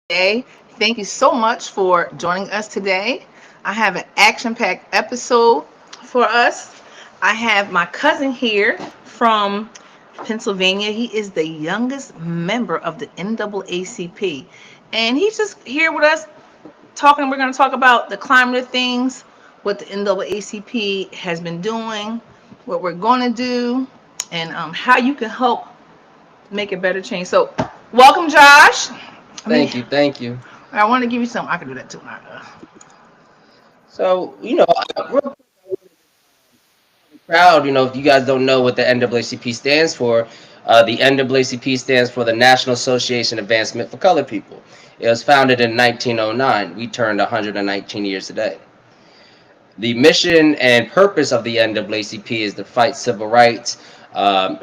today. Thank you so much for joining us today. I have an action packed episode for us. I have my cousin here from Pennsylvania. He is the youngest member of the NAACP. And he's just here with us talking. We're going to talk about the climate of things, what the NAACP has been doing, what we're going to do, and how you can help make a better change. So, welcome, Josh. I mean, Thank you, thank you. I want to give you some. I can do that too. So, we're proud, if you guys don't know what the NAACP stands for, the NAACP stands for the National Association Advancement for Colored People. It was founded in 1909. We turned 119 years today. The mission and purpose of the NAACP is to fight civil rights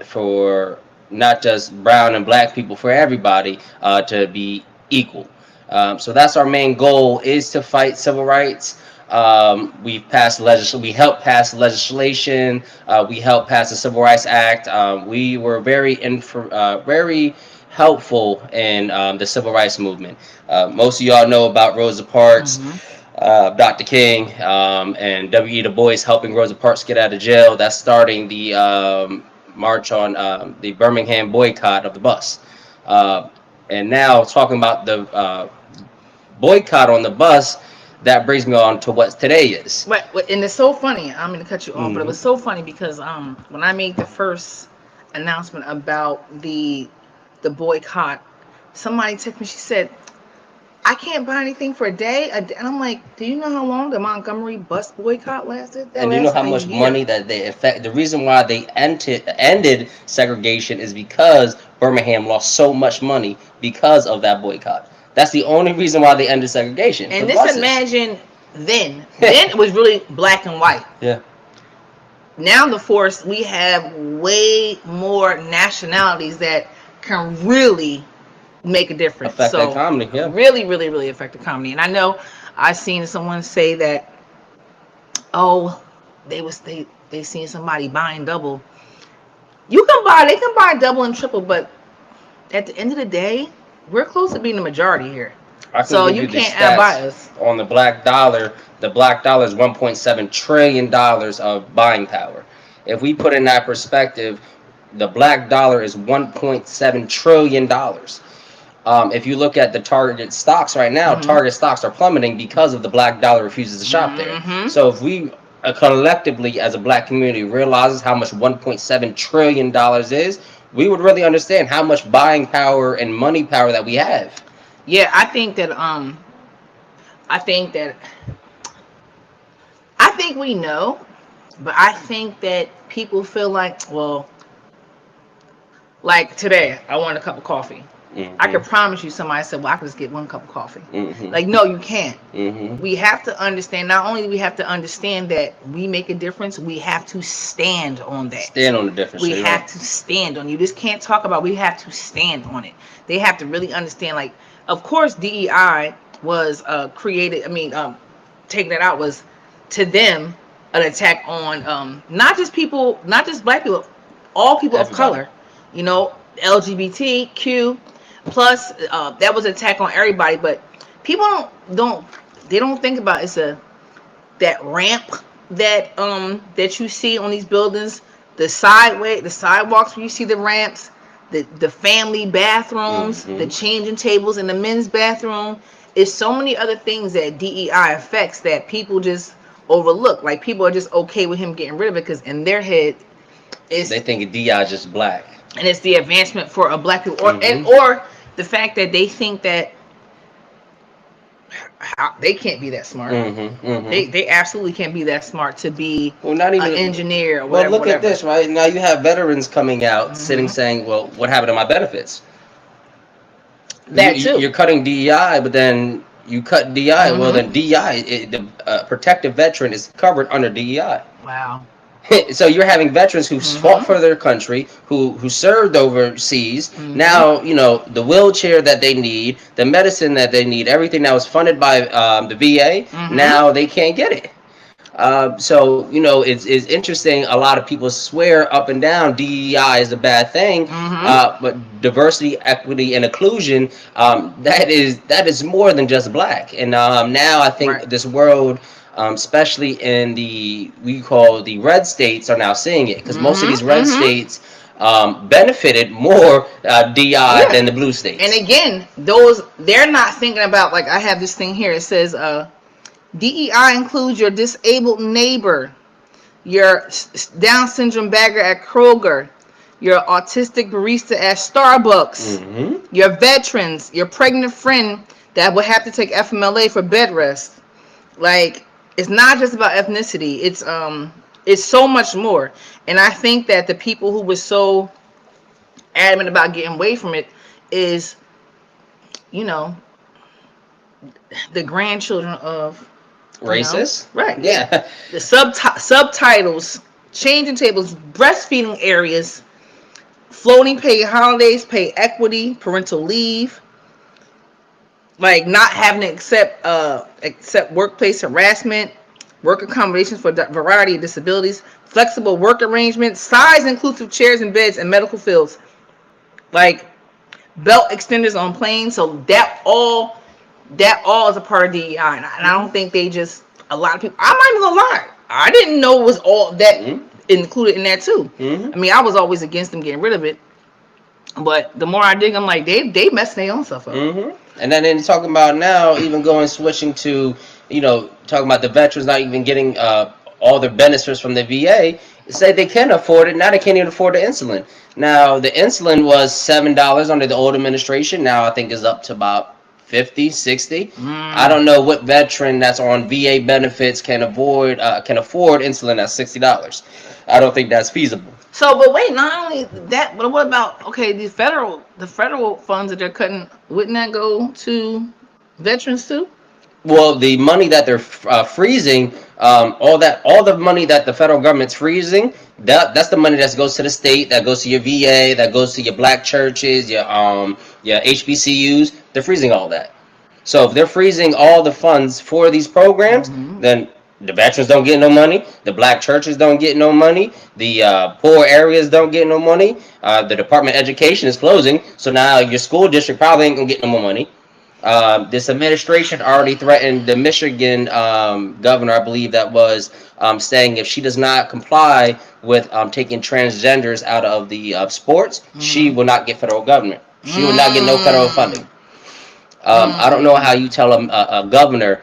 for not just brown and black people, for everybody to be equal. So that's our main goal, is to fight civil rights. We helped pass legislation. We helped pass the Civil Rights Act. We were very helpful in the civil rights movement. Most of y'all know about Rosa Parks, Mm-hmm. Dr. King, and W.E. Du Bois helping Rosa Parks get out of jail. That's starting the march on the Birmingham boycott of the bus. Uh, and now talking about the boycott on the bus, that brings me on to what today is. And it's so funny. I'm going to cut you off, but it Hmm. was so funny because when I made the first announcement about the boycott, somebody texted me. She said, "I can't buy anything for a day." And I'm like, "Do you know how long the Montgomery bus boycott lasted? That And you know lasted how a much year." money that they affect. The reason why they ended segregation is because Birmingham lost so much money because of that boycott. That's the only reason why they ended segregation, for And the just buses. imagine then it was really black and white. Yeah, Now the force, we have way more nationalities that can really make a difference. affect the So economy. Yeah. really, really, really affect the economy. And I know I've seen someone say that, oh, they seen somebody buying double. They can buy double and triple, but at the end of the day, we're close to being the majority here. I can So give you you the can't outbuy stats us. on the black dollar. The black dollar is $1.7 trillion of buying power. If we put in that perspective, the black dollar is $1.7 trillion. If you look at the Target stocks right now, Hmm. Target stocks are plummeting because of the black dollar refuses to shop there. Hmm. So if we collectively, as a black community, realizes how much $1.7 trillion is, we would really understand how much buying power and money power that we have. Yeah, I think that I think we know, but I think that people feel like, well, like today, I want a cup of coffee. I Hmm. could promise you somebody said, well, I could just get one cup of coffee. Hmm. Like, no, you can't. Hmm. We have to understand, not only do we have to understand that we make a difference, we have to stand on that. Stand on the difference. We So you're right. have to stand on. You just can't talk about. We have to stand on it. They have to really understand. Like, of course, DEI was created. I mean, taking it out was to them an attack on not just people, not just black people, all people of Everybody. color. You know, LGBTQ plus that was an attack on everybody. But people don't they don't think about it's a that ramp that you see on these buildings, the sidewalks where you see the ramps, the family bathrooms, the Hmm. changing tables in the men's bathroom. It's so many other things that DEI affects that people just overlook. Like people are just okay with him getting rid of it because in their head it's They think DI is just black. and it's the advancement for a black people Hmm. or the fact that they think that they can't be that smart. Hmm. Hmm. They absolutely can't be that smart to be Well, not an even. engineer or Well, whatever, look at whatever. this, right? Now you have veterans coming out sitting Hmm. saying, well, what happened to my benefits? That too. You're cutting DEI, but then you cut DEI. Well, Hmm. then DEI, the protective veteran, is covered under DEI. Wow. So you're having veterans who fought Hmm. for their country, who served overseas. Hmm. Now, the wheelchair that they need, the medicine that they need, everything that was funded by the VA. Hmm. Now they can't get it. So it's interesting. A lot of people swear up and down DEI is a bad thing, Mm-hmm. but diversity, equity, and inclusion, that is more than just black. And now I Right. think this world, especially in the we call the red states, are now seeing it because most of these Mm-hmm. red Mm-hmm. states benefited more DI Yeah. than the blue And states. again, those they're not thinking about, like, I have this thing here. It says DEI includes your disabled neighbor, your Down syndrome bagger at Kroger, your autistic barista at Starbucks, Hmm. your veterans, your pregnant friend that will have to take FMLA for bed rest. Like, it's not just about ethnicity. It's so much more. And I think that the people who were so adamant about getting away from it is, you know, the grandchildren of, Racist? right, yeah, Yeah. the subtitles, changing tables, breastfeeding areas, floating pay holidays, pay equity, parental leave, like not having to accept workplace harassment, work accommodations for variety of disabilities, flexible work arrangements, size inclusive chairs and beds, and medical fields, like belt extenders on planes. So that all is a part of DEI, and I don't think they just, a lot of people. I'm not even gonna lie, I didn't know it was all that Hmm. included in that too. Hmm. I mean, I was always against them getting rid of it, but the more I dig, I'm like, they messing their own stuff up. And then talking about now, even going switching to, talking about the veterans not even getting all their benefits from the VA. Say they can afford it. Now they can't even afford the insulin. Now the insulin was $7 under the old administration. Now I think is up to about 50, 60. I Mm. don't know what veteran that's on VA benefits can afford insulin at $60. I don't think that's feasible. So, but wait, not only that, but what about, okay, the federal funds that they're cutting? Wouldn't that go to veterans too? Well, the money that they're freezing, all the money that the federal government's freezing, that's the money that goes to the state, that goes to your VA, that goes to your black churches, your HBCUs. They're freezing all that. So if they're freezing all the funds for these programs, Mm-hmm. then the veterans don't get no money, the black churches don't get no money, the poor areas don't get no money. The Department of Education is closing, so now your school district probably ain't gonna get no more money. This administration already threatened the Michigan governor, I believe that was, saying if she does not comply with taking transgenders out of the sports, she Mm-hmm. will not get federal government. She will not get no federal funding. Mm. I don't know how Mm. you tell a governor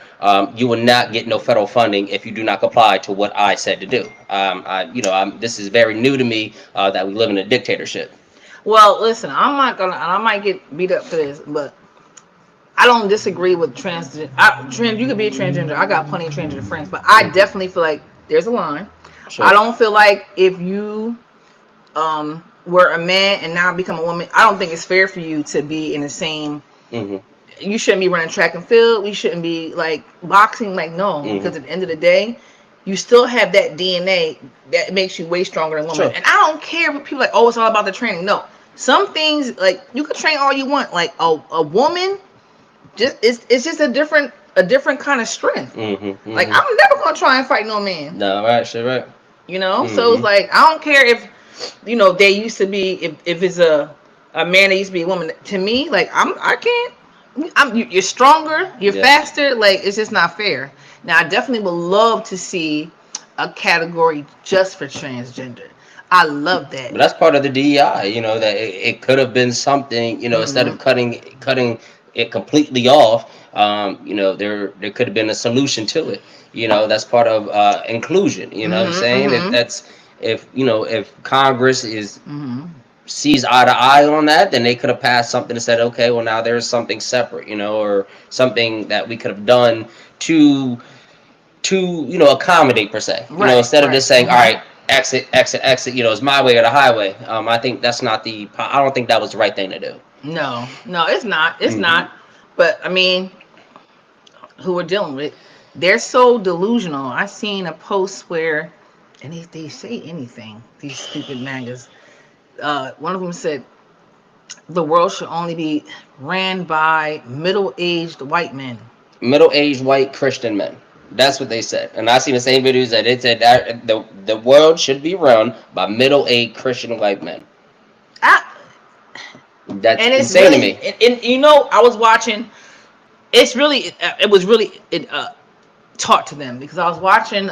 you will not get no federal funding if you do not comply to what I said to do. This is very new to me that we live in a dictatorship. Well, listen, I'm not gonna, and I might get beat up for this, but I don't disagree with trans. You could be a transgender. I got plenty of transgender friends, but I Hmm. definitely feel like there's a line. I Sure. don't feel like if you were a man and now become a woman, I don't think it's fair for you to be in the same. Hmm. You shouldn't be running track and field. We shouldn't be like boxing. Like, no, Hmm. because at the end of the day, you still have that DNA that makes you way stronger than a woman. Sure. And I don't care what people like. Oh, it's all about the training. No, some things, like, you can train all you want. Like a woman, just it's just a different kind of strength. Hmm. Like, Hmm. I'm never gonna try and fight no man. No, right, sure, right. So Hmm. it's like, I don't care if they used to be, if it's a man that used to be a woman. To me, like, I can't. You're stronger, you're Yeah. faster. Like, it's just not fair. Now, I definitely would love to see a category just for transgender. I love that. But that's part of the DEI. That it could have been something. Instead Hmm. of cutting it completely off. There could have been a solution to it. That's part of inclusion. You know what I'm Hmm. saying? If Hmm. that's if Congress is Hmm. sees eye to eye on that, then they could have passed something and said, okay, well now there's something separate. Or something that we could have done to accommodate per se. Right. Instead of Right. just saying, all Hmm. right, exit, exit, exit. It's my way or the highway. I think that's not the. I don't think that was the right thing to do. No, no, it's not. It's Hmm. not. But I mean, who we're dealing with, they're so delusional. I seen a post where, and they say anything. These stupid mangas. One of them said the world should only be ran by middle-aged white men. Middle-aged white Christian men. That's what they said, and I seen the same videos that it said that the world should be run by middle-aged Christian white men. I, That's and it's insane to really, me. and you know, I was watching. It's really, it was really taught to them because I was watching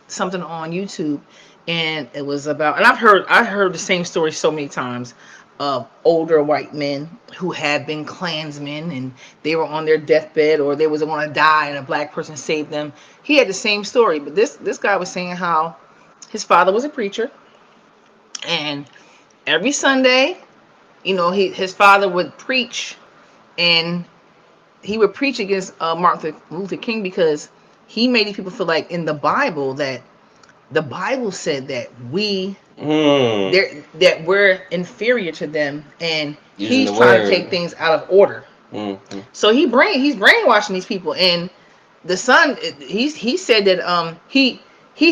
something on YouTube, and it was about, and I heard the same story so many times of older white men who had been Klansmen and they were on their deathbed or they was going to die and a black person saved them. He had the same story, but this guy was saying how his father was a preacher, and every Sunday, his father would preach, and he would preach against Martin Luther King because he made these people feel like in the Bible that the Bible said that that we're inferior to them, and Using he's the trying to word. take things out of order. So he's brainwashing these people, and the son he said that he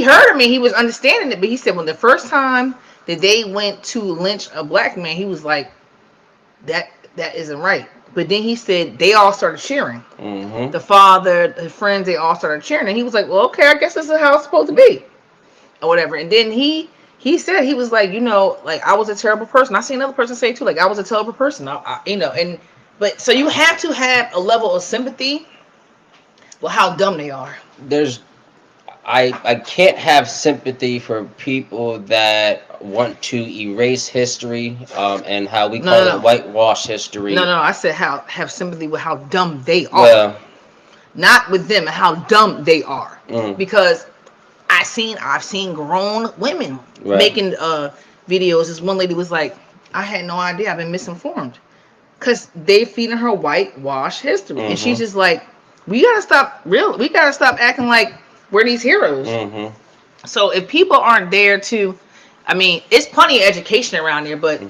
heard him and he was understanding it, but he said when the first time that they went to lynch a black man, he was like that isn't right. But then he said they all started cheering. The father, his friends, they all started cheering, and he was like, "Well, okay, I guess this is how it's supposed to be, or whatever." And then he said he was like, like I was a terrible person. I seen another person say too, like I was a terrible person. And but so you have to have a level of sympathy with how dumb they are. There's I can't have sympathy for people that want to erase history, and how we call it No. whitewash history. No. I said have sympathy with how dumb they are, Well, not with them, how dumb they are. mm, Because I've seen grown women right. making videos. This one lady was like, I had no idea. I've been misinformed because they feeding her whitewash history, and she's just like, we gotta stop acting like we're these heroes. So if people aren't there to, I mean, it's plenty of education around there, but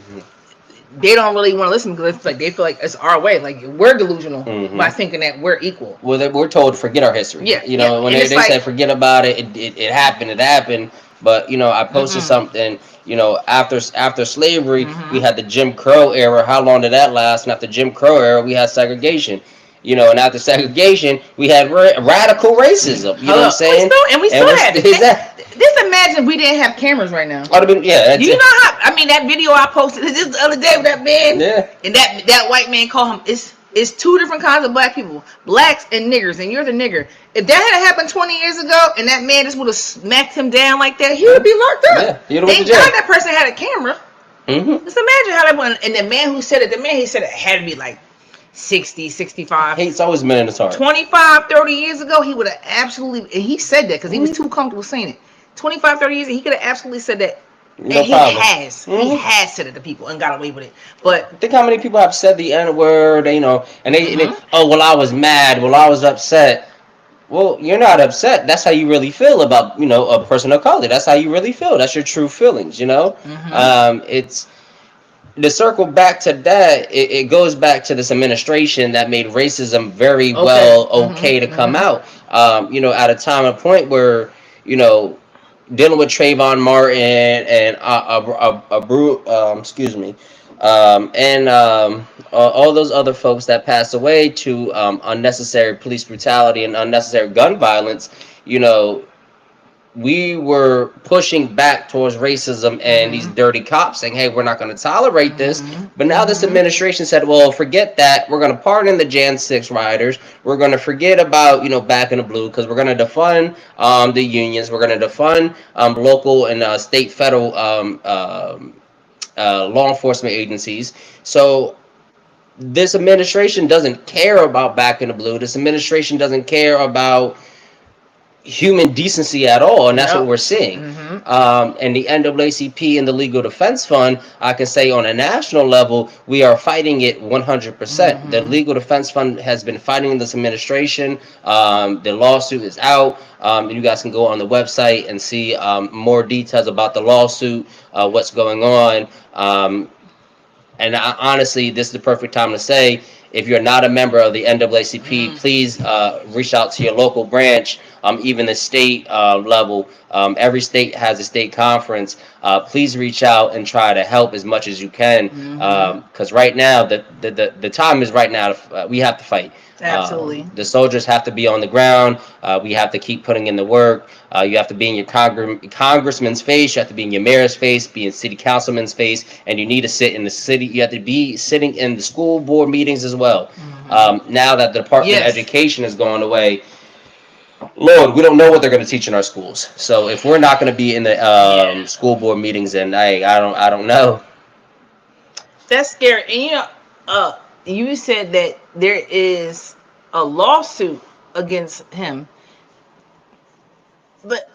they don't really want to listen because it's like they feel like it's our way. Like we're delusional by thinking that we're equal. Well, we're told to forget our history. Yeah, When and they it's like, say forget about it, it happened. But I posted something. After slavery, we had the Jim Crow era. How long did that last? And after Jim Crow era, we had segregation. And after segregation, we had radical racism. You know what I'm saying? We still have it. Just imagine we didn't have cameras right now. Yeah. Do you know how? I mean, that video I posted just the other day with that man. Yeah. And that white man called him. It's two different kinds of black people, blacks and niggers, and you're the nigger. If that had happened 20 years ago, and that man just would have smacked him down like that, he would be locked up. Yeah, Thank God that person had a camera. Just imagine how that went. And the man who said it, had to be like 60, 65. Hate's always been in his heart. 25, 30 years ago, he would have absolutely, and he said that because he was too comfortable saying it. 25, 30 years ago, he could have absolutely said that. No and problem. He has said it to people and got away with it. But think how many people have said the N-word, and they oh, well, I was mad, well, I was upset. Well, you're not upset. That's how you really feel about, a person of color. That's how you really feel. That's your true feelings, It's to circle back to that, it goes back to this administration that made racism very well okay to come out. At a time and point where, dealing with Trayvon Martin and and all those other folks that passed away to unnecessary police brutality and unnecessary gun violence, we were pushing back towards racism and these dirty cops saying, hey, we're not going to tolerate this. But now this administration said, well, forget that. We're going to pardon the Jan 6 rioters. We're going to forget about, Back in the Blue, because we're going to defund the unions. We're going to defund local and state, federal law enforcement agencies. So this administration doesn't care about Back in the Blue. This administration doesn't care about human decency at all, and that's what we're seeing. And the NAACP and the Legal Defense Fund, I can say on a national level, we are fighting it 100%. The Legal Defense Fund has been fighting this administration. The lawsuit is out. You guys can go on the website and see more details about the lawsuit, what's going on. And honestly, this is the perfect time to say, if you're not a member of the NAACP, please reach out to your local branch. even the state level. Every state has a state conference. Please reach out and try to help as much as you can, because right now the time is right now. We have to fight. Absolutely. The soldiers have to be on the ground. We have to keep putting in the work. You have to be in your congressman's face. You have to be in your mayor's face, be in city councilman's face, and you need to sit in the city. You have to be sitting in the school board meetings as well. Now that the Department of Education is going away, Lord, we don't know what they're going to teach in our schools. So if we're not going to be in the school board meetings, then I don't know. That's scary. And you said that there is a lawsuit against him, but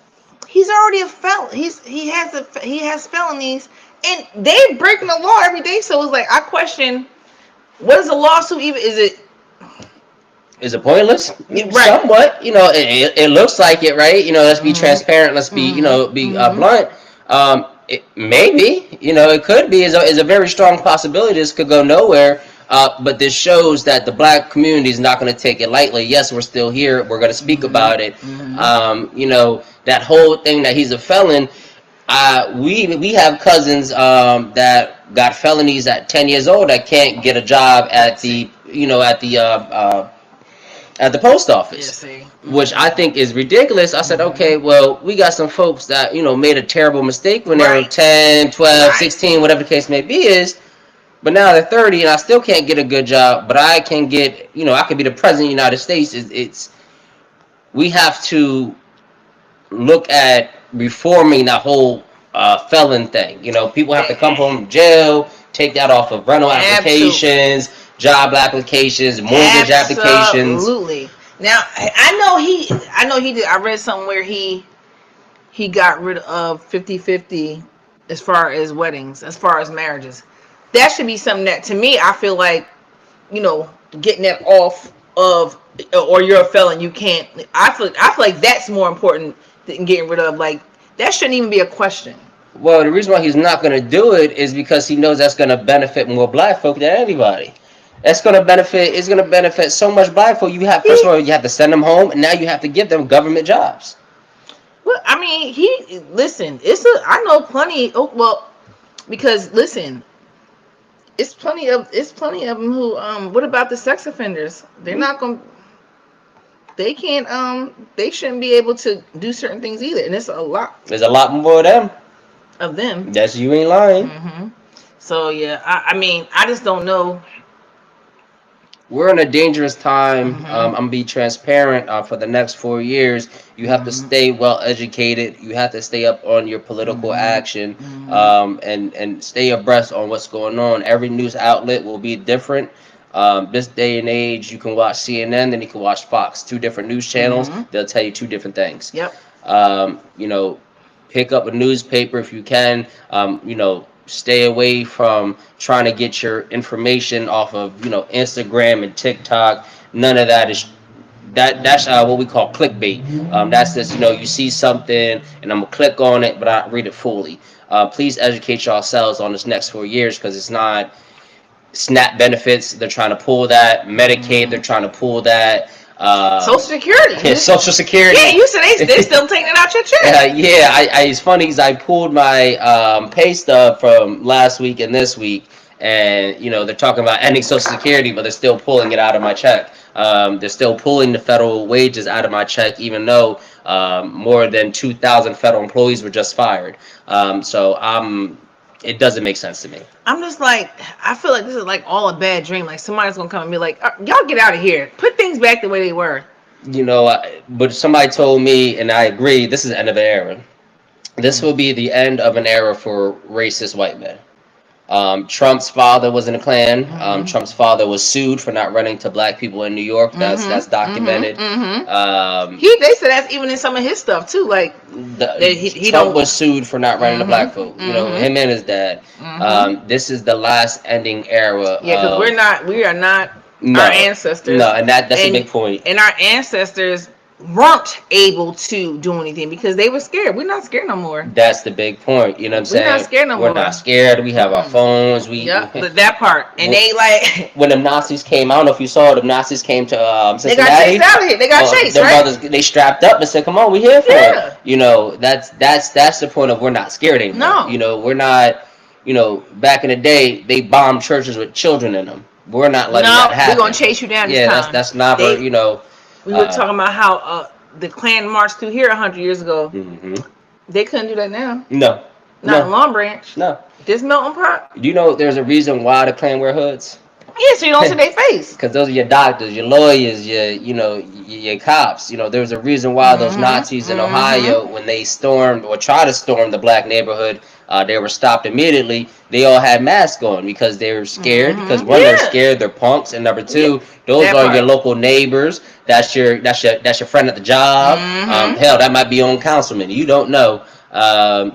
he's already a felon. He has felonies, and they're breaking the law every day. So it's like I question, what is a lawsuit even? Is it pointless? Right. Somewhat. It looks like it, right? Let's be transparent. Let's be blunt. Maybe, it could be. Is a very strong possibility. This could go nowhere. But this shows that the black community is not going to take it lightly. Yes, we're still here. We're going to speak about it. That whole thing that he's a felon. We have cousins that got felonies at 10 years old that can't get a job at the post office, which I think is ridiculous. I said, okay, well, we got some folks that, made a terrible mistake when they were 10, 12, 16, whatever the case may be is, but now they're 30 and I still can't get a good job, but I can get, I could be the president of the United States. We have to look at reforming that whole felon thing. People have to come home from jail, take that off of rental applications, job applications, mortgage applications. Absolutely. Now I know he did. I read something where he got rid of 50-50 as far as weddings, as far as marriages. That should be something that, to me, I feel like, getting that off of, or you're a felon, you can't. I feel like that's more important than getting rid of. Like, that shouldn't even be a question. Well, the reason why he's not going to do it is because he knows that's going to benefit more black folk than anybody. It's going to benefit so much black folk. First of all, you have to send them home, and now you have to give them government jobs. Well, I mean, I know plenty. Oh, well, because listen, it's plenty of them who. What about the sex offenders? They're not going. They can't. They shouldn't be able to do certain things either, and it's a lot. There's a lot more of them. That's you ain't lying. So yeah, I mean, I just don't know. We're in a dangerous time. I'm gonna be transparent. For the next 4 years, you have to stay well educated. You have to stay up on your political action, and stay abreast on what's going on. Every news outlet will be different. This day and age, you can watch CNN, then you can watch Fox. 2 different news channels. They'll tell you 2 different things. Yep. Pick up a newspaper if you can. Stay away from trying to get your information off of Instagram and TikTok. None of that is that's what we call clickbait. That's just you see something and I'm gonna click on it, but I don't read it fully. Please educate yourselves on this next 4 years, because it's not SNAP benefits. They're trying to pull that. Medicaid. They're trying to pull that. Social Security. Yeah, Social Security. Yeah, you said they still taking it out your check. It's funny because I pulled my pay stub from last week and this week, and they're talking about ending Social Security, but they're still pulling it out of my check. They're still pulling the federal wages out of my check, even though more than 2,000 federal employees were just fired. It doesn't make sense to me. I'm just like, I feel like this is like all a bad dream. Like somebody's gonna come and be like, y'all get out of here. Put things back the way they were. But somebody told me, and I agree, this is the end of an era. This will be the end of an era for racist white men. Trump's father was in the Klan. Trump's father was sued for not running to black people in New York. That's documented. They said that's even in some of his stuff too. Like Trump was sued for not running to black folk. Him and his dad. This is the last ending era. Yeah, because we are not our ancestors. No, and that's a big point. And our ancestors weren't able to do anything because they were scared. We're not scared no more. That's the big point. You know what I'm We're not saying? scared no We're more. not scared. We have our Mm-mm. phones. Yep, but that part. And When they like when the Nazis came, I don't know if you saw, the Nazis came to they got chased Cincinnati. out of here. They got chased, Them right? brothers, they strapped up and said, "Come on, we here for it." Yeah. You know, that's the point of we're not scared anymore. No. You know, we're not. You know, back in the day, they bombed churches with children in them. We're not letting that No, we're happen. gonna chase you down this Yeah, time. that's never. They You know. we were talking about how the Klan marched through here 100 years ago. Hmm. They couldn't do that now. No, Not in no, Long Branch. no. This melting pot. Do you know there's a reason why the Klan wear hoods? Yeah, so you don't see their face. Because those are your doctors, your lawyers, your cops. You know, there's a reason why those Nazis in Ohio, when they stormed or tried to storm the black neighborhood, they were stopped immediately. They all had masks on because they were scared. Because one, they're scared, they're punks, and number two, those That are part. your local neighbors. That's your friend at the job. Hell, that might be your own councilman. You don't know.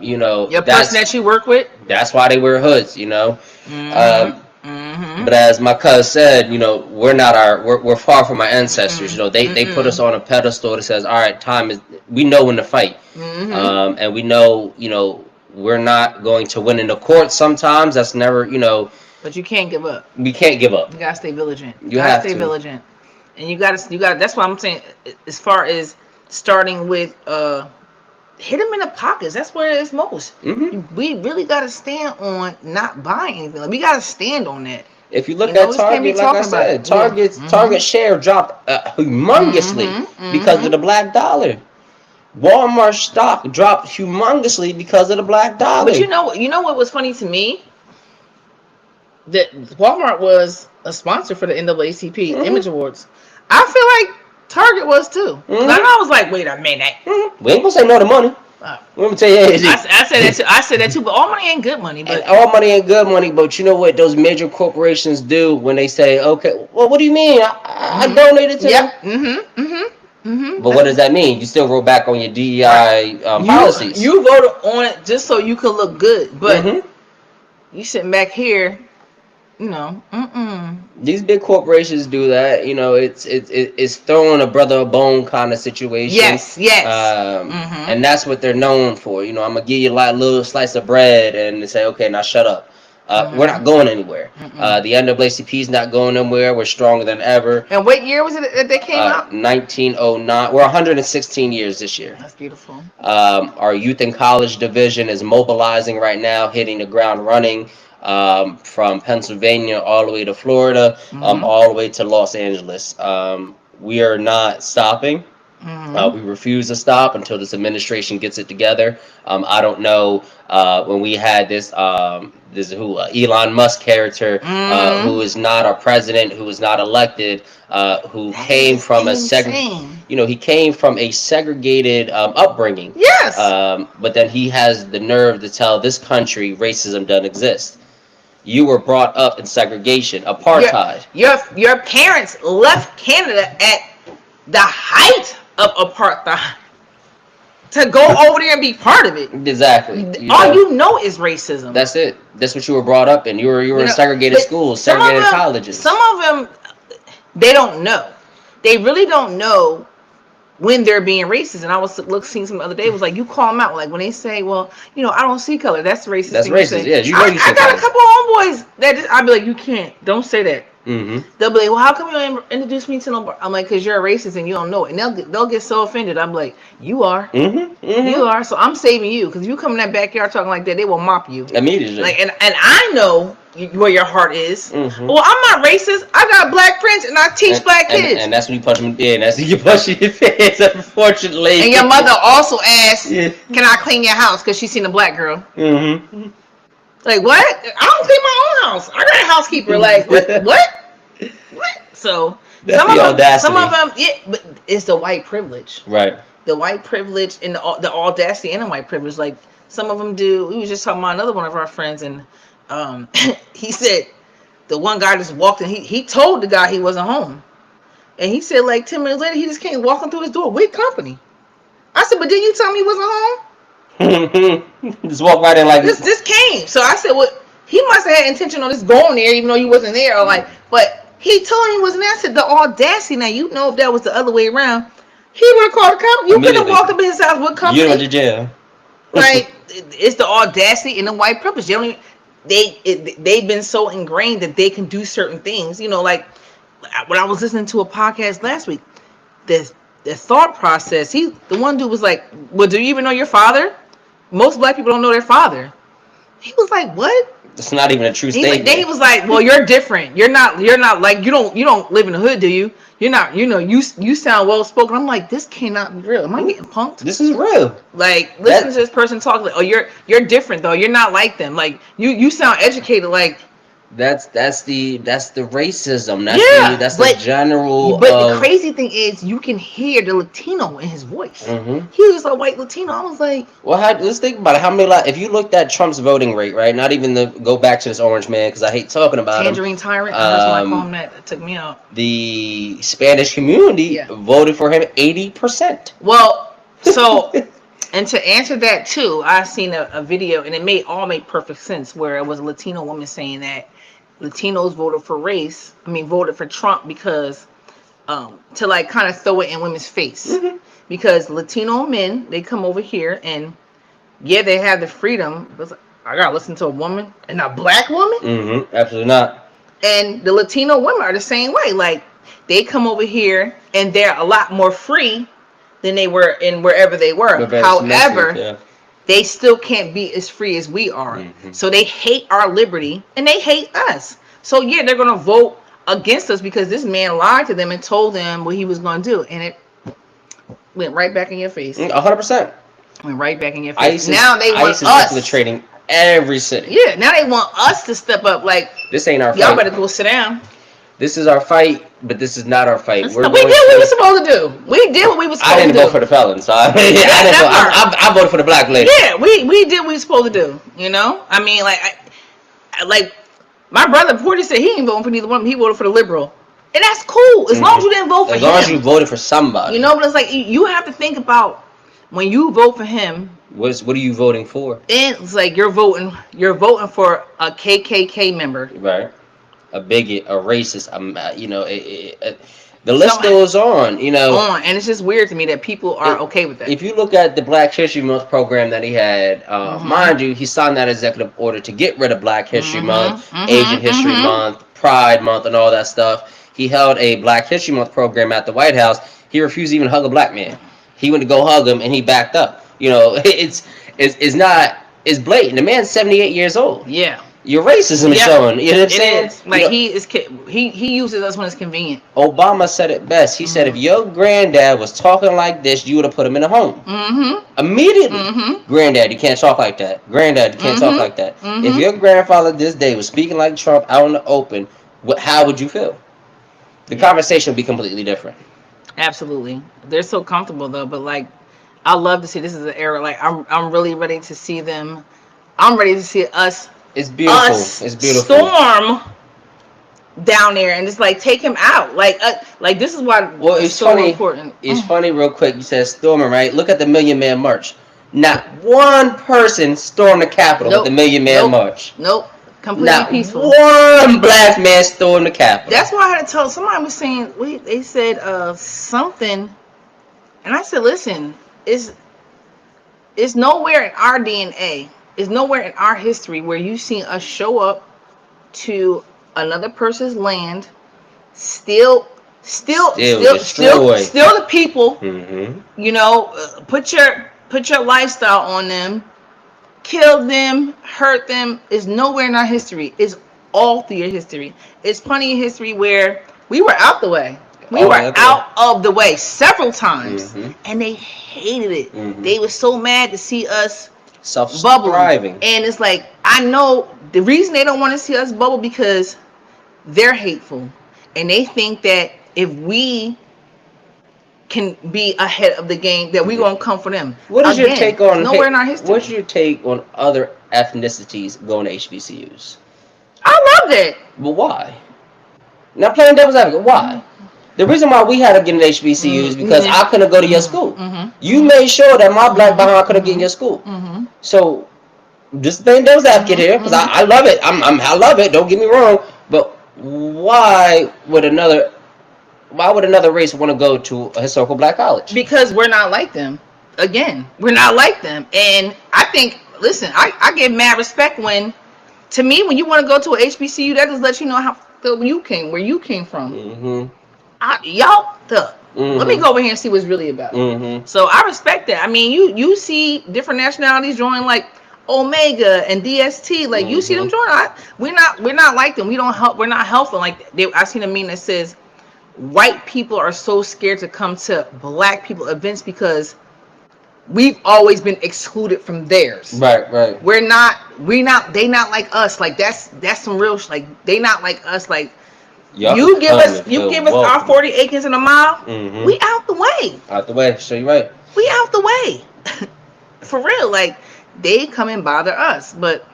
You know, Your person that you work with. that's why they wear hoods. You know. Mm-hmm. But as my cousin said, you know, we're far from our ancestors. You know, they put us on a pedestal that says, all right, time is. We know when to fight, and we know, you know, we're not going to win in the courts. Sometimes that's never, you know. But you can't give up. We can't give up. You gotta stay vigilant. You have stay to. vigilant, and you gotta. That's what I'm saying. As far as starting with, hit them in the pockets. That's where it's most. We really gotta stand on not buying anything. Like, we gotta stand on that. If you look at Target, like I said, Target share dropped humongously because of the black dollar. Walmart stock dropped humongously because of the black dollar. But you know what was funny to me? That Walmart was a sponsor for the NAACP Image Awards. I feel like Target was too. Like, I was like, wait a minute. We ain't gonna say no to money. Let me tell you, I said that too. I said that too. But all money ain't good money. But all money ain't good money. But you know what those major corporations do when they say, okay, well, what do you mean? I donated to them. But what does that mean? You still roll back on your DEI policies. You voted on it just so you could look good. But you sitting back here, you know. These big corporations do that. You know, it's throwing a brother a bone kind of situation. Yes. And that's what they're known for. You know, I'm gonna give you a little slice of bread and they say, okay, now shut up. We're not going anywhere. The NAACP is not going anywhere. We're stronger than ever. And what year was it that they came out? 1909. We're 116 years this year. That's beautiful. Our youth and college division is mobilizing right now, hitting the ground running. From Pennsylvania all the way to Florida, all the way to Los Angeles. We are not stopping. We refuse to stop until this administration gets it together. I don't know when we had this Elon Musk character who is not our president, who is not elected, who came from he came from a segregated upbringing. Yes. But then he has the nerve to tell this country racism doesn't exist. You were brought up in segregation, apartheid. Your parents left Canada at the height of apartheid to go over there and be part of it. Exactly. All you know is racism. That's it. That's what you were brought up in. You were in segregated schools, segregated colleges. Some of them, they don't know. They really don't know when they're being racist. And I was seeing some other day, it was like, you call them out. Like when they say, well, you know, I don't see color. That's racist. That's racist. Yeah, I got a couple of homeboys that I'd be like, you can't. Don't say that. They'll be like, well, how come you don't introduce me to nobody? I'm like, because you're a racist and you don't know it. And they'll get so offended. I'm like, you are. You are. So I'm saving you. Because if you come in that backyard talking like that, they will mop you. Immediately. Like, and I know where your heart is. Well, I'm not racist. I got black friends and I teach black kids. And that's when you punch them in. That's when you punch in your face, unfortunately. And your mother also asked, can I clean your house? Because she seen a black girl. Like, what? I don't clean my own house. I got a housekeeper. Like, what? So, some of them, but it's the white privilege. Right. The white privilege and the audacity and the white privilege. Like, some of them do. We was just talking about another one of our friends, and he said the one guy just walked in. He told the guy he wasn't home. And he said, like, 10 minutes later, he just came walking through his door with company. I said, but didn't you tell me he wasn't home? Just walk right in like this came. So I said, well, he must have had intention on just going there, even though you wasn't there. Or like, but he told him he wasn't there. I said, the audacity. Now, you know, if that was the other way around, He would have called the cops. You could have Immediately. walked up in his house with You went company. to jail. Like, it's the audacity and the white privilege. They don't even, they've been so ingrained that they can do certain things. You know, like when I was listening to a podcast last week, the thought process. The one dude was like, "Well, do you even know your father?" Most black people don't know their father. He was like, "What?" It's not even a true Then statement. he was like, "Well, you're different. You're not like you don't live in the hood, do you? You're not. You know, you sound well spoken." I'm like, this cannot be real. Am I getting punked? This is real. Like, listen to this person talk. Like, oh, you're different though. You're not like them. Like, you sound educated. Like, That's the racism. That's but the general. the crazy thing is, you can hear the Latino in his voice. Mm-hmm. He was a white Latino. I was like, well, let's think about it. How many? If you looked at Trump's voting rate, right? Not even go back to this orange man because I hate talking about Tangerine him. Tyrant. I heard somebody call him that. That took me out. The Spanish community voted for him 80%. Well, so. And to answer that too, I seen a video, and it made perfect sense, where it was a Latino woman saying that Latinos voted for Trump because to like kind of throw it in women's face. Mm-hmm. Because Latino men, they come over here and they have the freedom, but I gotta listen to a woman and a black woman. Mm-hmm. Absolutely not. And the Latino women are the same way. Like, they come over here and they're a lot more free than they were in wherever they were. However, they still can't be as free as we are. Mm-hmm. So they hate our liberty and they hate us. So they're going to vote against us because this man lied to them and told them what he was going to do. And it went right back in your face. 100%. Went right back in your face. Now they want us infiltrating every city. Yeah, now they want us to step up. Like, this ain't our fight. Y'all better go sit down. This is our fight, but this is not our fight. We did what we were supposed to do. We did what we were supposed to do. I didn't vote for the felons, so I voted for the black lady. Yeah, we did what we were supposed to do. You know? I mean, like my brother Porty said he ain't voting for neither one. He voted for the liberal. And that's cool. As long as you didn't vote for him. As long as you voted for somebody. You know, but it's like, you have to think about when you vote for him. What are you voting for? It's like you're voting for a KKK member. Right. A bigot, a racist, the list goes on, and it's just weird to me that people are okay with that. If you look at the Black History Month program that he had, mind you, he signed that executive order to get rid of Black History Month, Asian History Month, Pride Month, and all that stuff. He held a Black History Month program at the White House. He refused to even hug a black man. He went to go hug him, and he backed up. It's blatant. The man's 78 years old. Yeah. Your racism is showing. You know what I'm saying? Is. Like, he uses us when it's convenient. Obama said it best. He said if your granddad was talking like this, you would have put him in a home. Mm-hmm. Immediately. Mm-hmm. Granddad, you can't talk like that. Granddad, you can't talk like that. Mm-hmm. If your grandfather this day was speaking like Trump out in the open, how would you feel? The conversation would be completely different. Absolutely. They're so comfortable though, but like, I love to see this is an era. Like, I'm really ready to see them. I'm ready to see us. It's beautiful. It's beautiful. Storm down there and just like take him out. Like this is why. Well, it's so funny. Important. It's funny, real quick. You said storming, right? Look at the Million Man March. Not one person stormed the Capitol with the Million Man March. Nope. Completely peaceful. One black man stormed the Capitol. That's why I had to tell somebody was saying they said something, and I said, listen, it's nowhere in our DNA. Is nowhere in our history where you seen us show up to another person's land, steal the people. Mm-hmm. Put your lifestyle on them, kill them, hurt them. Is nowhere in our history. It's all through your history. It's plenty of history where we were out the way. We were out of the way several times, and they hated it. Mm-hmm. They were so mad to see us bubbling. And it's like, I know the reason they don't want to see us bubble because they're hateful, and they think that if we can be ahead of the game, that we're gonna come for them. What is your take on nowhere in our history? What's your take on other ethnicities going to HBCUs? I loved it. But why? Now, playing devil's advocate, why? The reason why we had to get into HBCUs is because I couldn't go to your school. Mm-hmm. You made sure that my black behind couldn't get in your school. Mm-hmm. So, just playing devil's advocate here, because I love it. I love it. Don't get me wrong. But why would another Why would another race want to go to a historical black college? Because we're not like them. Again, we're not like them. And I think, listen, I give mad respect when, to me, when you want to go to a HBCU, that just lets you know how where you came from. Mm-hmm. Let me go over here and see what's really about. Mm-hmm. So I respect that. I mean, you see different nationalities join like Omega and DST. Like you see them join. We're not like them. We don't help. We're not helpful. Like I seen a meme that says white people are so scared to come to black people events because we've always been excluded from theirs. Right. They not like us. Like that's some real like they not like us. Like you give us our 40 acres in a mile. Mm-hmm. We out the way. Out the way. So you're right. We out the way. For real. Like they come and bother us. But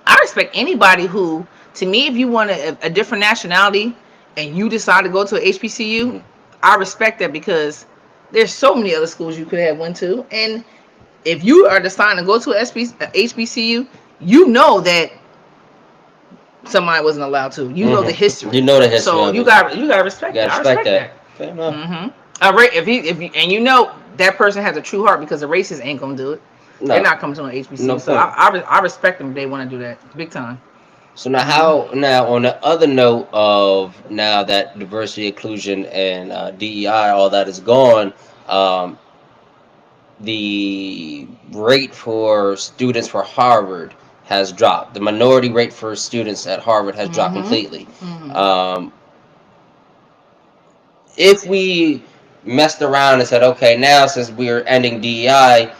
I respect anybody who, to me, if you want a different nationality and you decide to go to a HBCU, I respect that because there's so many other schools you could have went to. And if you are deciding to go to a HBCU, you know that somebody wasn't allowed to. You know the history. You know the history. So you got respect that. I respect that. Fair enough. If you know that person has a true heart, because the racists ain't gonna do it. No. They're not coming to an HBCU. No, so I respect them if they want to do that big time. So now on the other note of now that diversity, inclusion, and DEI, all that is gone, the rate for students for Harvard has dropped. The minority rate for students at Harvard has dropped completely. If we messed around and said, okay, now since we're ending DEI,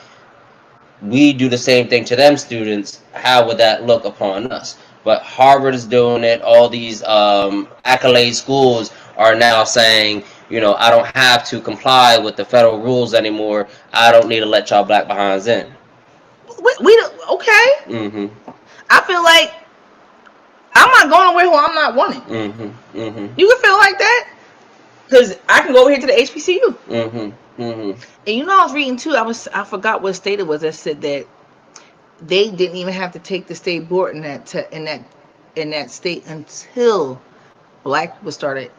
we do the same thing to them students, how would that look upon us? But Harvard is doing it. All these accolade schools are now saying, you know, I don't have to comply with the federal rules anymore. I don't need to let y'all black behinds in. Okay. I feel like I'm not going nowhere who I'm not wanted. You can feel like that because I can go over here to the HBCU. And you know, I was reading too. I forgot what state it was that said that they didn't even have to take the state board in that state until black people started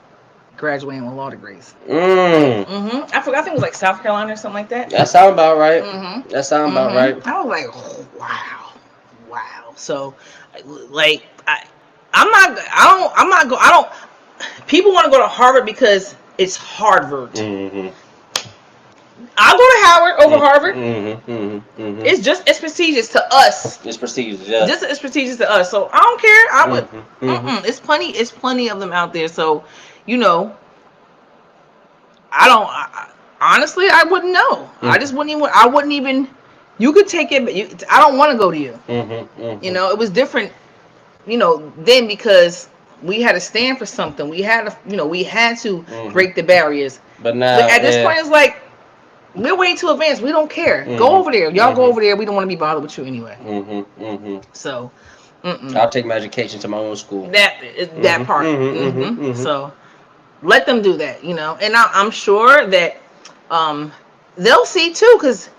graduating with law degrees. I forgot. I think it was like South Carolina or something like that. That sounds about right. That sounds about right. I was like, oh, wow. So, like, I don't. People want to go to Harvard because it's Harvard. I'll go to Howard over Harvard. It's prestigious to us. It's prestigious, yeah. It's prestigious to us. So I don't care. I would. It's plenty of them out there. So, you know, honestly, I wouldn't know. I just wouldn't even. You could take it, but I don't want to go to you. You know, it was different. You know, then because we had to stand for something. We had to break the barriers. But now, at this point, it's like. We're way too advanced. We don't care. Go over there. Y'all go over there. We don't want to be bothered with you anyway. So, I'll take my education to my own school. That part. So, let them do that. You know, and I'm sure that they'll see too. Because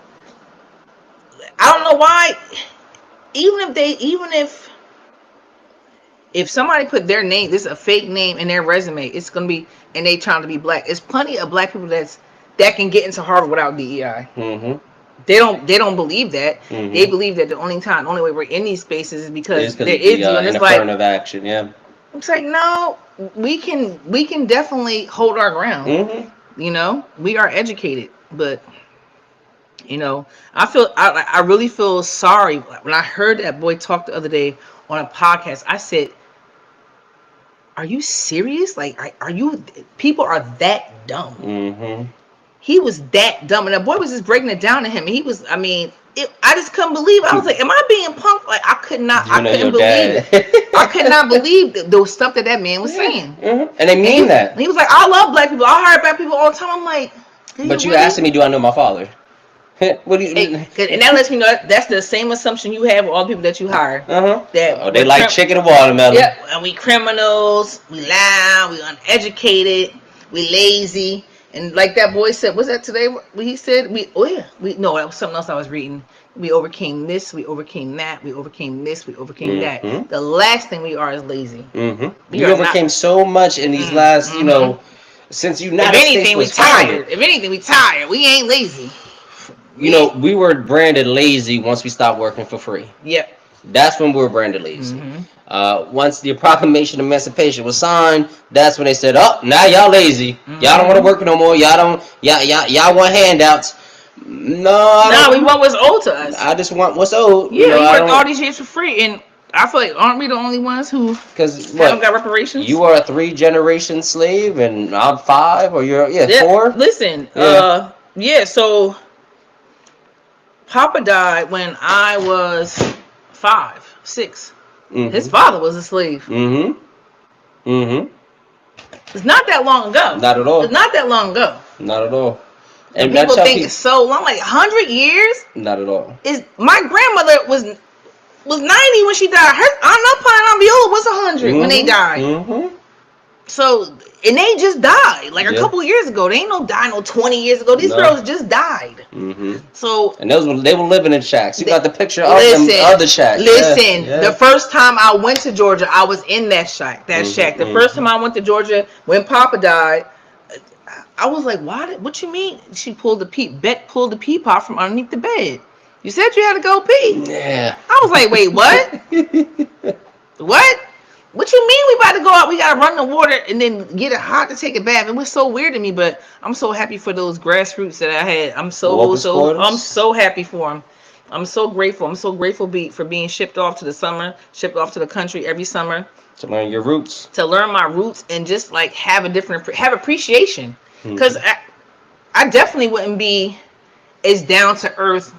I don't know why. Even if somebody put their name, this is a fake name in their resume, it's gonna be, and they trying to be black. It's plenty of black people that can get into Harvard without DEI. They don't believe that. They believe that the only way we're in these spaces is because there is an affirmative action. Yeah, it's like, no, we can definitely hold our ground. You know, we are educated, but you know, I really feel sorry when I heard that boy talk the other day on a podcast. I said, "Are you serious? Like, are you? People are that dumb." He was that dumb, and the boy was just breaking it down to him. And he was, I mean, I just couldn't believe it. I was like, am I being punked? Like, I couldn't believe it. I could not believe the stuff that man was saying. And they mean that. And he was like, I love black people. I hire black people all the time. I'm like, but you asking me, do I know my father? What do you mean? And that lets me know that's the same assumption you have with all the people that you hire. That they like chicken and watermelon. Yeah, and we criminals, we loud, we uneducated, we lazy. And like that boy said, was that today? He said, no, that was something else I was reading. We overcame this, we overcame that, we overcame this, we overcame that. The last thing we are is lazy. We overcame so much in these last, since If United States anything, we was founded, tired. If anything, we tired. We ain't lazy. you know, we were branded lazy once we stopped working for free. Yep. That's when we were branded lazy. Mm-hmm. Once the Proclamation of Emancipation was signed, that's when they said, "Oh, now y'all lazy. Mm-hmm. Y'all don't want to work no more. Y'all want handouts." No, we want what's owed to us. I just want what's owed. Yeah, You know, we I worked don't, all these years for free, and I feel like aren't we the only ones who because haven't got reparations? you are a 3-generation slave, and I'm 5, or you're Yeah, 4. Listen, Yeah. So Papa died when I was 5, 6. His father was a slave. Mm-hmm. Mm-hmm. It's not that long ago. Not at all. It's not that long ago. Not at all. And people think it's so long, like 100 years. Not at all. Is my grandmother was 90 when she died. Her Aunt Viola was 100 when they died. Mm-hmm. So, and they just died like a couple years ago. They ain't die 20 years ago. These girls just died. Mm-hmm. So, and they were living in shacks. You got the picture of the shack. Listen, the first time I went to Georgia, I was in that shack. The first time I went to Georgia when Papa died, I was like, what you mean? She pulled Beck pulled the pee pot from underneath the bed. You said you had to go pee. Yeah. I was like, wait, what? What? What you mean we about to go out? We gotta run the water and then get it hot to take a bath. It was so weird to me, but I'm so happy for those grassroots that I had. I'm so happy for them. I'm so grateful. I'm so grateful for being shipped off to the country every summer to learn your roots, to learn my roots, and just like have appreciation. Because I definitely wouldn't be as down to earth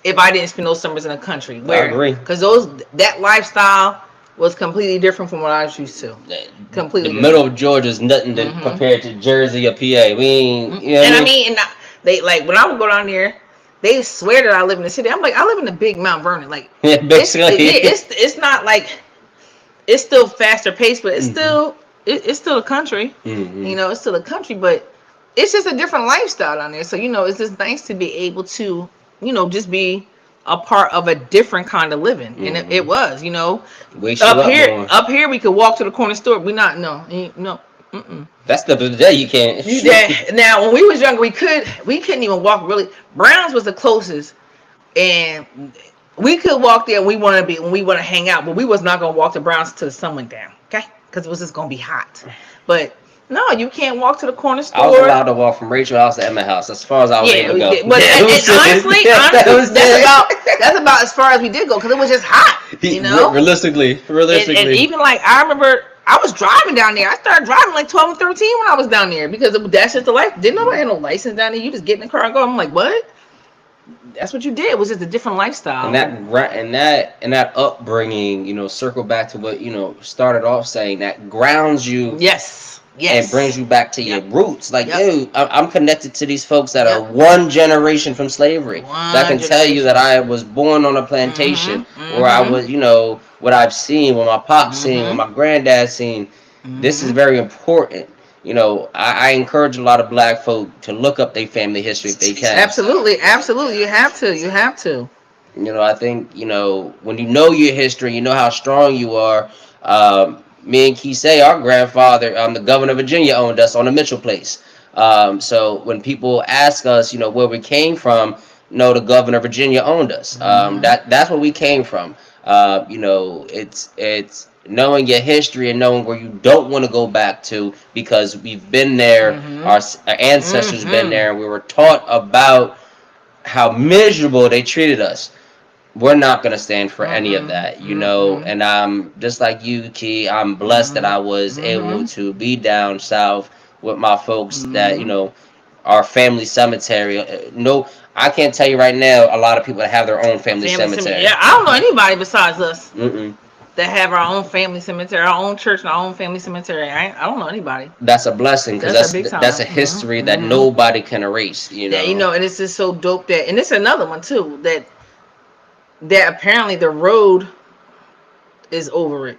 if I didn't spend those summers in the country. I agree. Because that lifestyle was completely different from what I was used to. Completely. The middle of Georgia is nothing compared to Jersey or PA. We ain't, you know and I mean, they like when I would go down there, they swear that I live in the city. I'm like, I live in the big Mount Vernon. Like, yeah, basically, it's not like it's still faster paced, but it's still the country. Mm-hmm. You know, it's still the country, but it's just a different lifestyle down there. So it's just nice to be able to just be a part of a different kind of living. And it was, up here we could walk to the corner store. That's the day you can't. Now when we was younger, we couldn't even walk really. Brown's was the closest, and we could walk there when we want to hang out, but we was not gonna walk to Brown's till the sun went down, okay? Because it was just gonna be hot. But no, you can't walk to the corner store. I was allowed to walk from Rachel house to Emma house. As far as I was able to go. But honestly, that's about as far as we did go, because it was just hot. Realistically. And even like I remember, I was driving down there. I started driving like 12 and 13 when I was down there, because that's just the life. Didn't nobody have no license down there. You just get in the car and go. I'm like, what? That's what you did. It was just a different lifestyle. And that upbringing, circle back to what started off saying, that grounds you. Yes. And brings you back to your roots. Like, dude, I'm connected to these folks that are one generation from slavery. That can tell you that I was born on a plantation, where I was, what I've seen, what my pop seen, what my granddad seen. This is very important. I encourage a lot of black folk to look up their family history if they can. Absolutely. You have to. I think, when you know your history, you know how strong you are. Me and Keesay, our grandfather, the governor of Virginia, owned us on the Mitchell Place. So when people ask us, where we came from, the governor of Virginia owned us. That's where we came from. It's knowing your history and knowing where you don't want to go back to, because we've been there. Our ancestors been there. We were taught about how miserable they treated us. We're not going to stand for any of that, and I'm just like you, Key. I'm blessed that I was able to be down south with my folks that, our family cemetery. I can't tell you right now, a lot of people that have their own family cemetery. Yeah, I don't know anybody besides us that have our own family cemetery, our own church, and our own family cemetery. I don't know anybody. That's a blessing, because that's a history that nobody can erase, Yeah, and it's just so dope that, and it's another one too, that apparently the road is over it.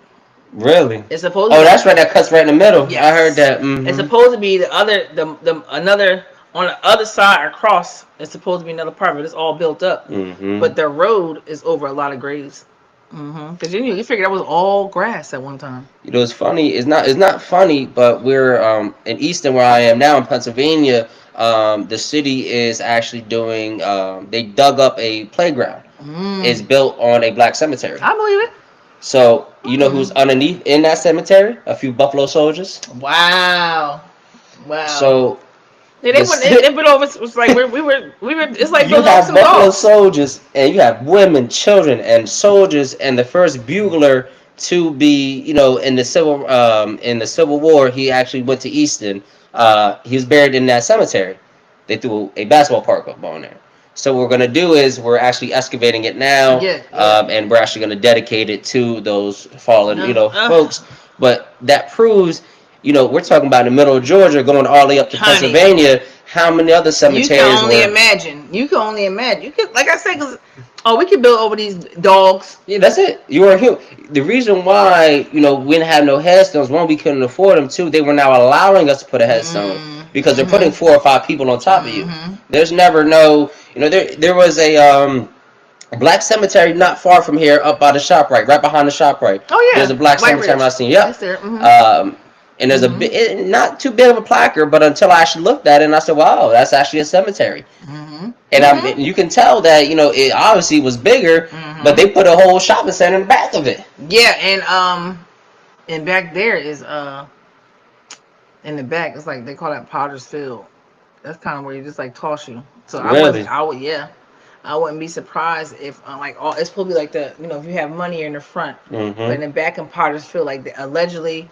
Really? It's supposed. That's right. That cuts right in the middle. Yes. I heard that. It's supposed to be another on the other side across. It's supposed to be another part of it. It's all built up, but the road is over a lot of graves. Because you figured that was all grass at one time. You know, it's funny. It's not funny, but we're in Easton, where I am now in Pennsylvania. The city is actually doing. They dug up a playground. It's built on a black cemetery. I believe it. So you know who's underneath in that cemetery? A few Buffalo Soldiers. Wow. Wow. So yeah, they went. It went over. It was like we were. It's like you building have some Buffalo dogs. Soldiers, and you have women, children, and soldiers, and the first bugler to be, in the Civil War, he actually went to Easton. He was buried in that cemetery. They threw a basketball park up on there. So what we're gonna do is we're actually excavating it now, and we're actually gonna dedicate it to those fallen, folks. But that proves, we're talking about in the middle of Georgia, going all the way up to Pennsylvania. How many other cemeteries? You can only imagine. You can only imagine. You could, like I said, we could build over these dogs. Yeah, that's it. You are human. The reason why, we didn't have no headstones, one, we couldn't afford them. Two, they were now allowing us to put a headstone because they're putting 4 or 5 people on top of you. There's never no, there was a black cemetery not far from here, up by the ShopRite, right behind the ShopRite. Oh yeah. There's a black cemetery I've seen. Yep. And there's a not too big of a placard, but until I actually looked at it, and I said, "Wow, that's actually a cemetery." And you can tell that it obviously was bigger, but they put a whole shopping center in the back of it. Yeah, and back there is in the back, it's like they call that Potter's Field. That's kind of where you just like toss you. So really? I wouldn't be surprised if it's probably like if you have money in the front, but in the back in Potter's Field, like allegedly.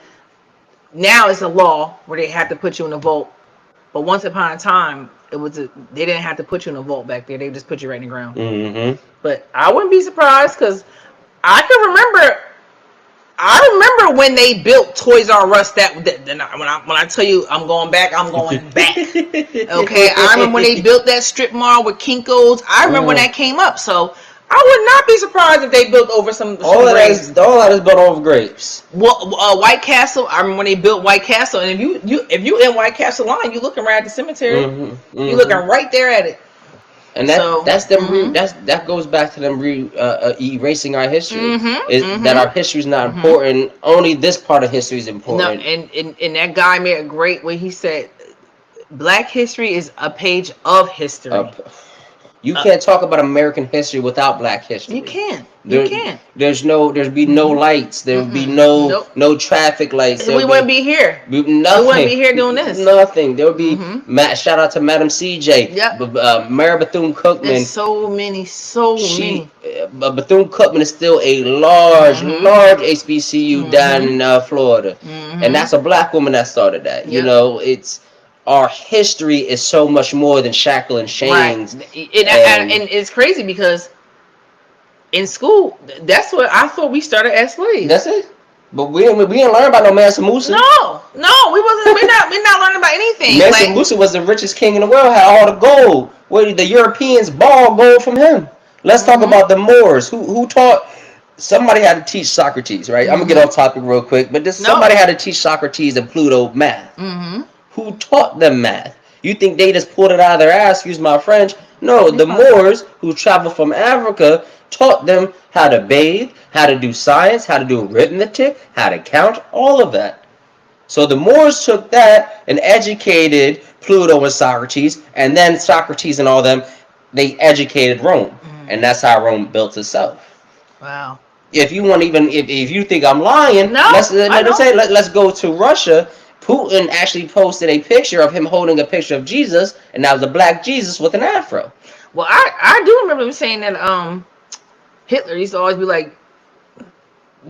Now it's a law where they have to put you in a vault, but once upon a time they didn't have to put you in a vault back there. They just put you right in the ground. But I wouldn't be surprised because I can remember. I remember when they built Toys R Us. When I tell you I'm going back, I'm going back. Okay, I remember when they built that strip mall with Kinko's. I remember when that came up. So I would not be surprised if they built over some all that is built over grapes. Well, White Castle. I remember when they built White Castle, and if you in White Castle line, you looking right at the cemetery. You looking right there at it. And that goes back to them erasing our history. That our history is not important. Only this part of history is important. No, and that guy made a great way. He said, "Black history is a page of history." You can't talk about American history without Black history. You can't. There's be no lights. There would be no traffic lights. We wouldn't be here. Nothing. We wouldn't be here doing this. Nothing. There would be. Shout out to Madam CJ. Yep. Mary Bethune-Cookman. There's so many. Bethune-Cookman is still a large HBCU down in Florida, and that's a Black woman that started that. It's. Our history is so much more than shackle and chains. Right. And it's crazy because in school, that's what I thought we started as slaves. That's it. But we didn't learn about no Mansa Musa. No, we wasn't. We're not learning about anything. Mansa Musa was the richest king in the world. Had all the gold. Where the Europeans borrowed gold from him. Let's talk about the Moors. Who taught? Somebody had to teach Socrates, right? I'm gonna get off topic real quick, but somebody had to teach Socrates and Pluto math. Who taught them math? You think they just pulled it out of their ass, excuse my French? No, the Moors who traveled from Africa taught them how to bathe, how to do science, how to do arithmetic, how to count, all of that. So the Moors took that and educated Pluto and Socrates, and then Socrates and all them, they educated Rome. And that's how Rome built itself. Wow. If you want if you think I'm lying, no, let's go to Russia. Putin actually posted a picture of him holding a picture of Jesus, and that was a black Jesus with an afro. Well, I do remember him saying that Hitler used to always be like,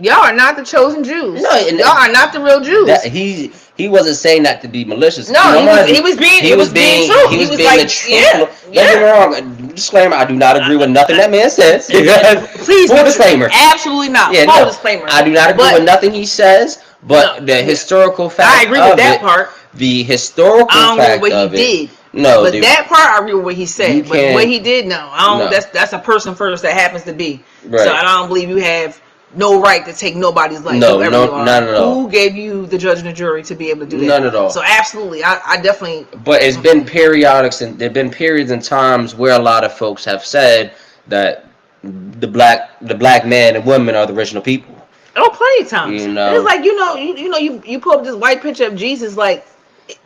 "Y'all are not the chosen Jews. No, y'all are not the real Jews." He wasn't saying that to be malicious. No, he was being true. He was being the truth. Don't get me wrong. Disclaimer: I do not agree with nothing that man says. Please, full discllaimer. Absolutely not. Full disclaimer. I do not agree with nothing he says. But the historical fact I agree with that part. The historical fact of it. I don't know what he did. No, but that part I agree with what he said. But what he did, no. I don't. That's a person first that happens to be. Right. So I don't believe you have no right to take nobody's life. No, none at all. Who gave you the judge and the jury to be able to do that? None at all. So absolutely, I definitely. But it's been periodics, and there've been periods and times where a lot of folks have said that the black man and women are the original people. Oh, plenty of times. You And know. it's like you pull up this white picture of Jesus. Like,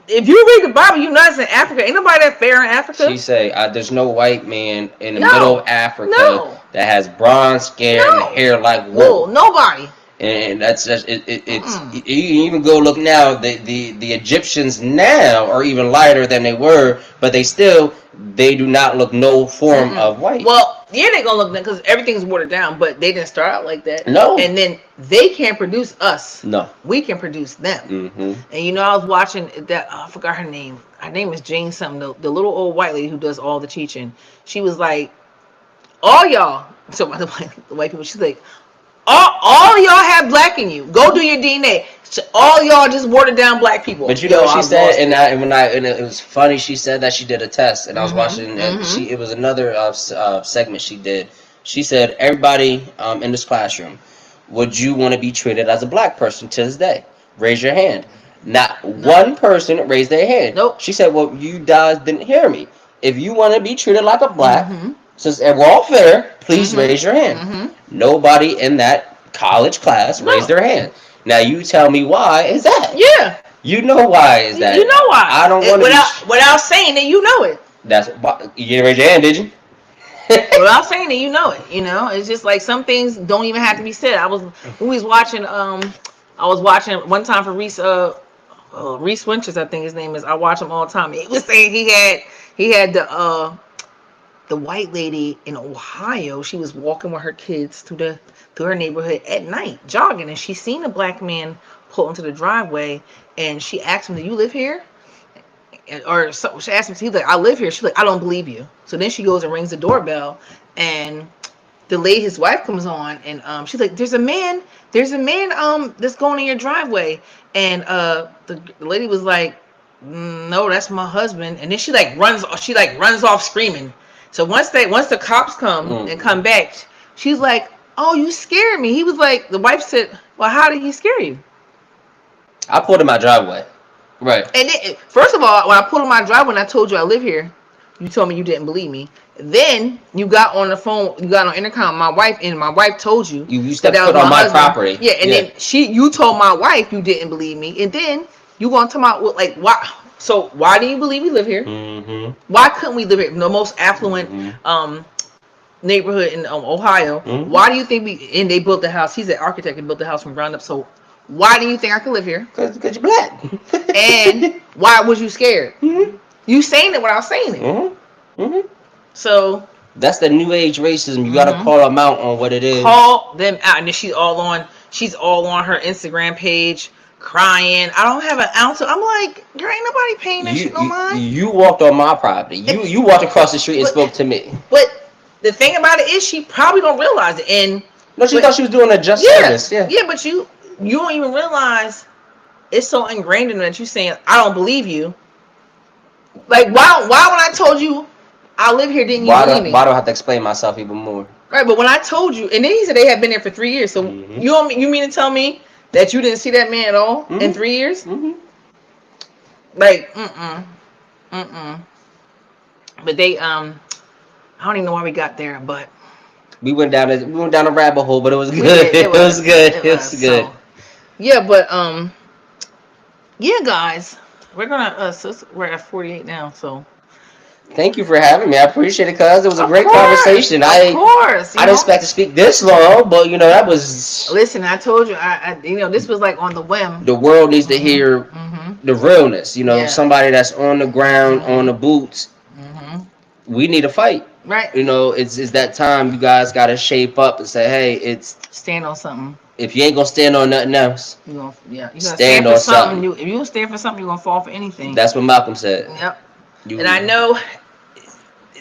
if you read the Bible, you know it's in Africa. Ain't nobody that fair in Africa. She say, "There's no white man in the No. middle of Africa No. that has bronze skin No. and hair like Wool. wool." Nobody. And that's just it's you can even go look now. The Egyptians now are even lighter than they were, but they do not look no form of white. Well, yeah, they're gonna look because everything's watered down, but they didn't start out like that. No. And then they can't produce us. No. We can produce them. Mm-hmm. And I was watching that. I forgot her name. Her name is Jane something. The little old white lady who does all the teaching. She was like, all y'all. So by the white people, she's like, all y'all have black in you. Go do your DNA. So all y'all just watered down black people. But you know what she said, and it was funny. She said that she did a test, and I was watching. And it was another segment she did. She said, everybody in this classroom, would you want to be treated as a black person to this day? Raise your hand. Not one person raised their hand. Nope. She said, well, you guys didn't hear me. If you want to be treated like a black, since we're all fair, please raise your hand. Nobody in that college class raised their hand. Now you tell me why is that? Yeah. You know why is that? You know why. I don't want to without saying it, you know it. That's you didn't raise your hand, did you? Without saying it, you know it. It's just like some things don't even have to be said. I was watching one time for Reese Winters, I think his name is. I watch him all the time. He was saying he had the white lady in Ohio. She was walking with her kids through her neighborhood at night, jogging, and she seen a black man pull into the driveway, and she asked him, "Do you live here?" Or so she asked him, he's like, "I live here." She's like, "I don't believe you." So then she goes and rings the doorbell, and the lady, his wife, comes on, and she's like, "There's a man that's going in your driveway," and the lady was like, "No, that's my husband." And then she runs off screaming. So once the cops come and come back, she's like, "Oh, you scared me." He was like, the wife said, "Well, how did he scare you?" I pulled in my driveway. Right. And then, first of all, when I pulled in my driveway and I told you I live here, you told me you didn't believe me. Then you got on the phone, you got on intercom. My wife told you. You stepped foot on my property. Yeah, and then you told my wife you didn't believe me, and then you want to talk about why? So why do you believe we live here? Mm-hmm. Why couldn't we live here? The most affluent neighborhood in Ohio. Mm-hmm. Why do you think and they built the house? He's an architect and built the house from ground up. So why do you think I could live here? Because you're black. And why was you scared? Mm-hmm. You saying it without saying it. Mm-hmm. Mm-hmm. So that's the new age racism. You gotta call them out on what it is. Call them out, and then she's all on her Instagram page crying. I don't have an ounce of. I'm like, there ain't nobody paying that shit no mind. You walked on my property. You walked across the street and spoke to me. But the thing about it is, she probably don't realize it. And no, she thought she was doing a just service. Yeah. Yeah, but you don't even realize it's so ingrained in that you saying I don't believe you. Like why when I told you I live here, didn't you believe me? Why do I have to explain myself even more? Right, but when I told you, and then he said they had been there for 3 years. So you mean to tell me that you didn't see that man at all in 3 years? Mm-hmm. Like, But they, I don't even know why we got there, but we went down a rabbit hole, but it was good. It was good. So, yeah, but yeah, guys, we're gonna we're at 48 now, so. Thank you for having me. I appreciate it, cuz it was a great conversation. Of course, I didn't expect to speak this long, but that was. Listen, I told you, I this was like on the whim. The world needs to hear the realness. Somebody that's on the ground, on the boots. We need a fight. Right. It's that time. You guys got to shape up and say, hey, it's stand on something. If you ain't gonna stand on nothing else, you gotta stand on something. If you don't stand for something, you're gonna fall for anything. That's what Malcolm said. Yep. And I know,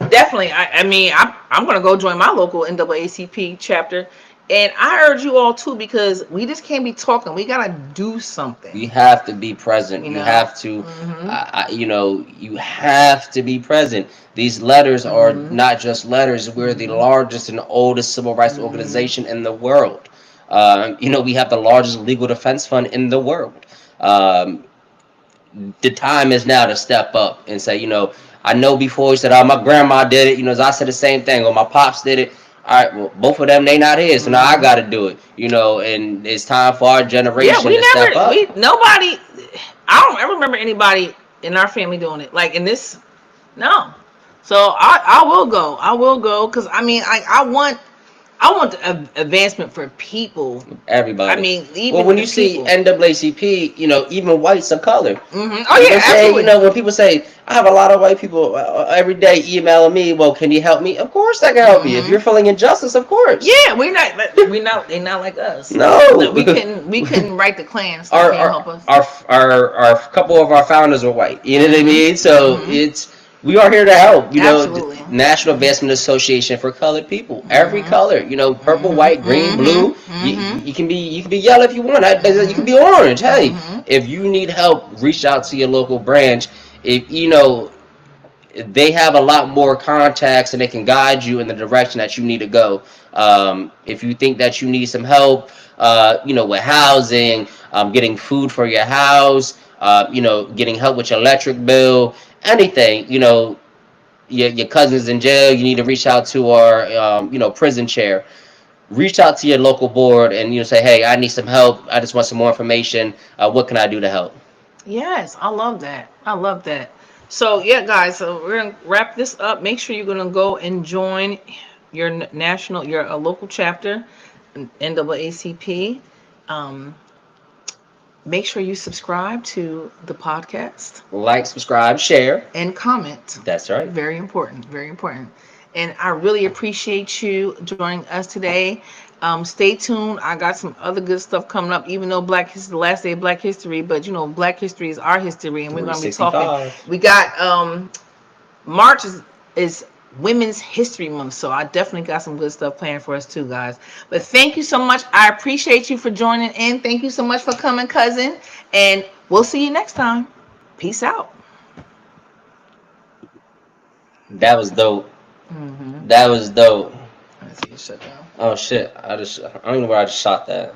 definitely. I mean, I'm gonna go join my local NAACP chapter, and I urge you all too, because we just can't be talking. We gotta do something. You have to be present. You have to. You have to be present. These letters are not just letters. We're the largest and oldest civil rights organization in the world. We have the largest legal defense fund in the world. The time is now to step up and say, I know before you said, oh, my grandma did it, I said the same thing, or my pops did it. all right, well, both of them, they not here, so now I got to do it, you know, and it's time for our Yeah, generation we to step never, up. we nobody. I don't ever remember anybody in our family doing it. Like in this, no. So I will go. I will go because I mean I want the advancement for people. I Everybody. mean, Well, even when the you see people. NAACP, you know, even whites of color. Oh People yeah, say, you absolutely. know, when people say, I have a lot of white people every day emailing me, well, can you help me? Of course I can help you. If you're feeling injustice, of course. Yeah, we not they not like us. No, No. we couldn't write the Klan, so they our, can't our help us. our couple of our founders are white. You know what I mean? So Mhm. it's we are here to help. You know, Absolutely. National Advancement Association for Colored People. Every Mhm. color. You know, purple, Mhm. white, green, blue. Mhm. You can be yellow if you want. You can Mhm. be orange. Hey, Mhm. if you need help, reach out to your local branch. If you know they have a lot more contacts and they can guide you in the direction that you need to go. If you think that you need some help, you know, with housing, getting food for your house, you know, getting help with your electric bill, anything, you know, your cousin's in jail, you need to reach out to our, you know, prison chair. Reach out to your local board and you know say, hey, I need some help. I just want some more information. What can I do to help? Yes, I love that. I love that. So yeah, guys. So we're gonna wrap this up. Make sure you're gonna go and join your national, your local chapter, NAACP. Um, Make sure you subscribe to the podcast Like, subscribe, share. and comment. That's right. Very important. Very important. And I really appreciate you joining us today. Stay tuned. I got some other good stuff coming up. Even though Black History, the last day of Black History, but you know, Black History is our history, and we're gonna be talking. 365. We got March is Women's History Month, so I definitely got some good stuff planned for us too, guys. But thank you so much. I appreciate you for joining in. Thank you so much for coming, cousin. And we'll see you next time. Peace out. That was dope. Mm-hmm. That was dope. Let's see, shut down. Oh shit! I don't even know where I just shot that.